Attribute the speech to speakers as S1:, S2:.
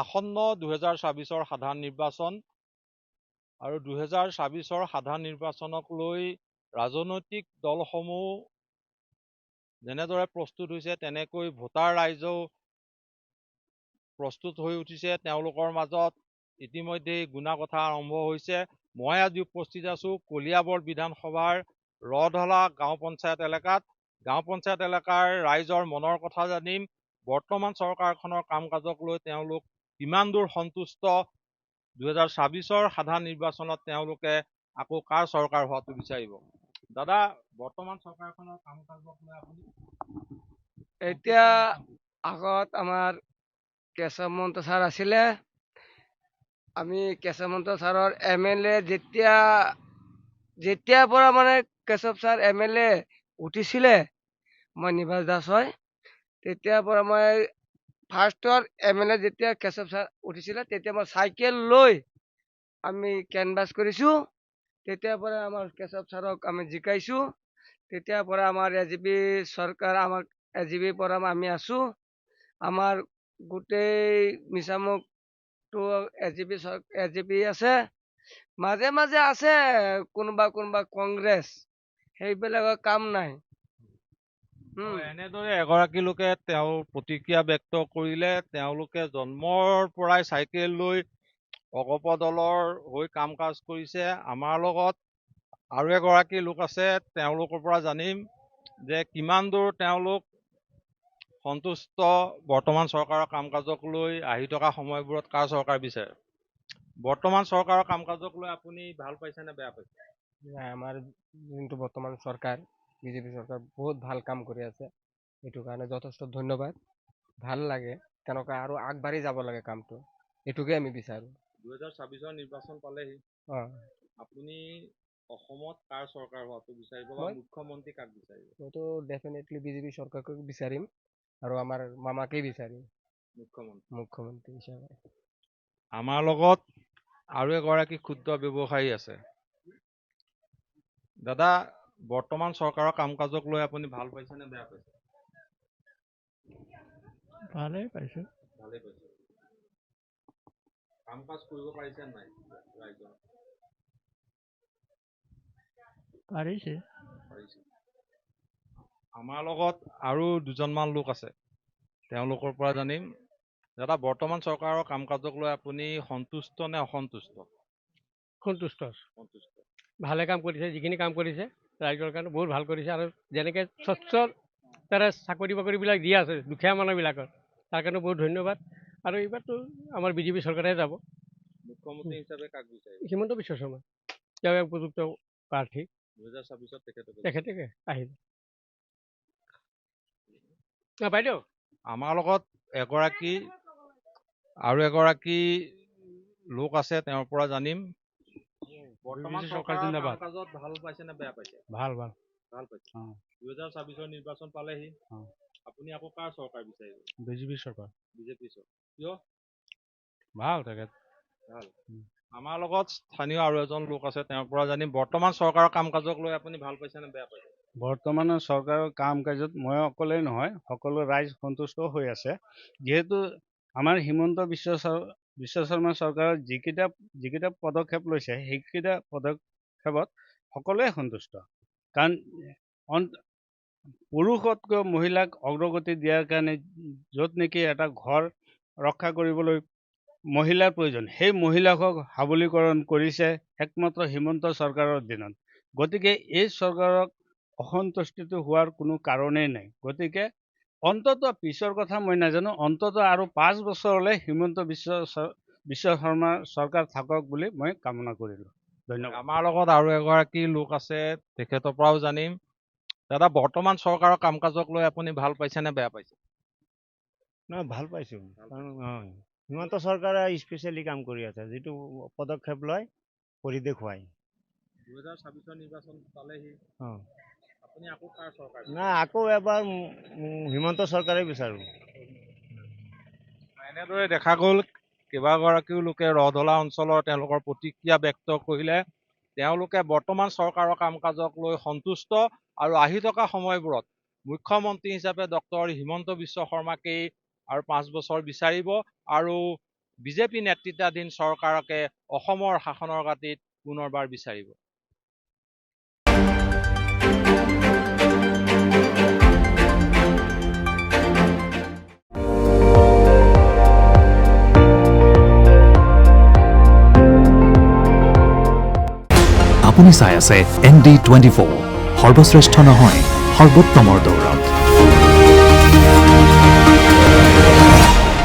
S1: আসন্ন 2024 সাধাৰণ নিৰ্বাচন আৰু 2024 সাধাৰণ নিৰ্বাচনক লৈ ৰাজনৈতিক দলসমূহ যেনেদৰে প্ৰস্তুত হৈছে তেনেকৈ ভোটাৰ ৰাইজেও প্ৰস্তুত হৈ উঠিছে। তেওঁলোকৰ মাজত ইতিমধ্যে গুণাগথা আৰম্ভ হৈছে। মই আজি উপস্থিত আছো কলিয়াবৰ বিধানসভাৰ ৰধলা গাঁও পঞ্চায়ত এলেকাত। গাঁও পঞ্চায়ত এলেকাৰ ৰাইজৰ মনৰ কথা জানিম। বৰ্তমান চৰকাৰখনৰ কাম কাজক লৈ তেওঁলোক কিমান দূৰ সন্তুষ্ট, 2024 সাধাৰণ নিৰ্বাচনত তেওঁলোকে আকৌ কাৰ চৰকাৰ হোৱাটো বিচাৰিব। দাদা, বৰ্তমান চৰকাৰখনৰ কাম কাজক লৈ আপুনি
S2: এতিয়া আগত আমাৰ কেশৱ মহন্ত ছাৰ আছিলে। আমি কেশৱ মহন্ত ছাৰৰ MLA যেতিয়াৰ পৰা মানে কেশৱ ছাৰ MLA উঠিছিলে, মই নিবাস দাস হয়, তেতিয়াৰ পৰা মই ফাৰ্ষ্টৰ MLA যেতিয়া কেশৱ ছাৰ উঠিছিলে তেতিয়া মই চাইকেল লৈ আমি কেনভাছ কৰিছো। তেতিয়াৰ পৰা আমাৰ কেশৱ ছাৰক আমি জিকাইছো। তেতিয়াৰ পৰা আমাৰ AGP চৰকাৰ, আমাক AGP পৰা আমি আছো। আমাৰ গোটেই মিছামুখটো AGP আছে। মাজে মাজে আছে কোনোবা কোনোবা কংগ্ৰেছ, সেইবিলাকৰ কাম নাই।
S1: এনেদৰে এগৰাকী লোকে তেওঁৰ প্ৰতিক্ৰিয়া ব্যক্ত কৰিলে। তেওঁলোকে জন্মৰ পৰাই চাইকেল লৈ অগপ দলৰ হৈ কাম কাজ কৰিছে। আমাৰ লগত আৰু এগৰাকী লোক আছে, তেওঁলোকৰ পৰা জানিম যে কিমান দূৰ তেওঁলোক সন্তুষ্ট বৰ্তমান চৰকাৰৰ কাম কাজক লৈ, আহি থকা সময়বোৰত কাৰ চৰকাৰ বিচাৰে। বৰ্তমান চৰকাৰৰ কাম কাজক লৈ আপুনি ভাল পাইছে নে বেয়া পাইছে?
S2: আমাৰ যোনটো বৰ্তমান চৰকাৰ, বিজেপি চৰকাৰ বহুত ভাল কাম কৰি আছে। এইটো কাৰণে যথেষ্ট ধন্যবাদ। ভাল লাগে, তেনেকুৱা আৰু আগবাঢ়ি যাব লাগে কামটো, এইটোকে আমি বিচাৰো।
S1: 2024 নিৰ্বাচন পালেহি, আপুনি অসমত কাৰ চৰকাৰ হোৱাটো বিচাৰিব বা মুখ্যমন্ত্ৰী কাক বিচাৰিব?
S2: মইতো ডেফিনেটলি বিজেপি চৰকাৰকে বিচাৰিম আৰু আমাৰ মামাকেই বিচাৰিম মুখ্যমন্ত্ৰী হিচাপে।
S1: আমাৰ লগত আৰু এগৰাকী ক্ষুদ্ৰ ব্যৱসায়ী আছে। দাদা, বৰ্তমান চৰকাৰৰ কাম কাজক লৈ আপুনি ভাল পাইছে নে বেয়া পাইছে?
S3: ভালেই পাইছো।
S1: ভালেই পাইছে। কাম কাজ কৰিব পাৰিছে নাই ৰাইজৰ?
S3: পাৰিছে।
S1: আমাৰ লগত আৰু দুজনমান লোক আছে, তেওঁলোকৰ পৰা জানিম। দাদা, বৰ্তমান চৰকাৰৰ কাম কাজক লৈ আপুনি সন্তুষ্ট নে অসন্তুষ্ট?
S3: সন্তুষ্ট। ভালে কাম কৰিছে, যিখিনি কাম কৰিছে ৰাইজৰ কাৰণে বহুত ভাল কৰিছে। আৰু যেনেকে স্বচ্ছতাৰে চাকৰি বাকৰিবিলাক দি আছে দুখীয়া মানুহবিলাকৰ, তাৰ কাৰণে বহুত ধন্যবাদ। আৰু এইবাৰতো আমাৰ বিজেপি চৰকাৰে যাব।
S1: মুখ্যমন্ত্ৰী হিচাপে কাক বিচাৰিব?
S3: হিমন্ত বিশ্ব শৰ্মা, তেওঁ এক উপযুক্ত প্ৰাৰ্থী।
S1: 2024
S3: তেখেতে আহিব। বাইদেউ,
S1: আমাৰ লগত আৰু এগৰাকী লোক আছে, তেওঁৰ পৰা জানিম। বৰ্তমান চৰকাৰৰ কাম কাজত ভাল পাইছে নে বেয়া পাইছে?
S3: ভাল ভাল
S1: ভাল পাইছে। 2024 নিৰ্বাচন পালেহি, আপুনি আকৌ কাৰ চৰকাৰ বিচাৰিব?
S3: বিজেপি চৰকাৰ।
S1: বিজেপি চৰকাৰ। কিয়?
S3: ভাল তেখেত।
S1: ভাল। আমাৰ লগত স্থানীয় আৰু এজন লোক আছে, তেওঁৰ পৰা জানিম। বৰ্তমান চৰকাৰৰ কাম কাজক লৈ আপুনি ভাল পাইছে নে বেয়া পাইছে?
S4: বৰ্তমানৰ চৰকাৰৰ কাম কাজত মই অকলেই নহয়, সকলো ৰাইজ সন্তুষ্ট হৈ আছে। যিহেতু আমাৰ হিমন্ত বিশ্ব শৰ্মা চৰকাৰৰ যিকেইটা পদক্ষেপ লৈছে, সেইকেইটা পদক্ষেপত সকলোৱে সন্তুষ্ট। কাৰণ পুৰুষতকৈ মহিলাক অগ্ৰগতি দিয়াৰ কাৰণে য'ত নেকি এটা ঘৰ ৰক্ষা কৰিবলৈ মহিলাৰ প্ৰয়োজন, সেই মহিলাকক সবলীকৰণ কৰিছে একমাত্ৰ হিমন্ত চৰকাৰৰ দিনত। গতিকে এই চৰকাৰক অসন্তুষ্টিত হোৱাৰ কোনো কাৰণেই নাই। গতিকে অন্ততঃ পিছৰ কথা মই নাজানো, অন্ততঃ আৰু 5 বছৰলৈ হিমন্ত বিশ্ব শৰ্মাৰ চৰকাৰ থাকক বুলি মই কামনা কৰিলো। ধন্যবাদ।
S1: আমাৰ লগত আৰু এগৰাকী লোক আছে, তেখেতৰ পৰাও জানিম। দাদা, বৰ্তমান চৰকাৰৰ কাম কাজক লৈ আপুনি ভাল পাইছে নে বেয়া পাইছে?
S5: নহয়, ভাল পাইছো। কাৰণ হিমন্ত চৰকাৰে স্পেচিয়েলি কাম কৰি আছে, যিটো পদক্ষেপ লয় কৰি দেখুৱাই।
S1: 2024 নিৰ্বাচন পালেহি, আপুনি আকৌ কাৰ চৰকাৰ?
S5: নাই, আকৌ এবাৰ হিমন্ত চৰকাৰে বিচাৰো।
S1: এনেদৰে দেখা গ'ল, কেইবাগৰাকীও লোকে ৰধলা অঞ্চলৰ তেওঁলোকৰ প্ৰতিক্ৰিয়া ব্যক্ত কৰিলে। তেওঁলোকে বৰ্তমান চৰকাৰৰ কাম কাজক লৈ সন্তুষ্ট আৰু আহি থকা সময়বোৰত মুখ্যমন্ত্ৰী হিচাপে ডক্টৰ হিমন্ত বিশ্ব শৰ্মাকেই আৰু 5 বছৰ বিচাৰিব। আৰু বিজেপি নেতৃত্বাধীন চৰকাৰকে অসমৰ শাসনৰ গাঁতিত পুনৰবাৰ বিচাৰিব।
S6: আপুনি চাই আছে ND24 সৰ্বশ্ৰেষ্ঠ নহয় সৰ্বোত্তমৰ দৌৰত।